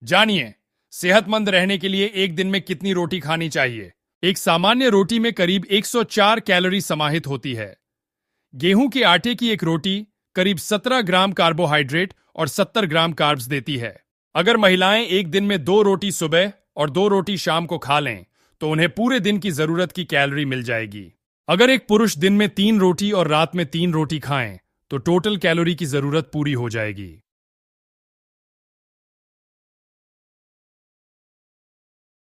जानिए, सेहतमंद रहने के लिए एक दिन में कितनी रोटी खानी चाहिए। एक सामान्य रोटी में करीब 104 कैलोरी समाहित होती है। गेहूं के आटे की एक रोटी करीब 17 ग्राम कार्बोहाइड्रेट और 70 ग्राम कार्ब्स देती है। अगर महिलाएं एक दिन में 2 रोटी सुबह और 2 रोटी शाम को खा लें, तो उन्हें पूरे दिन की जरूरत की कैलोरी मिल जाएगी। अगर एक पुरुष दिन में 3 रोटी और रात में 3 रोटी खाएं, तो टोटल कैलोरी की जरूरत पूरी हो जाएगी।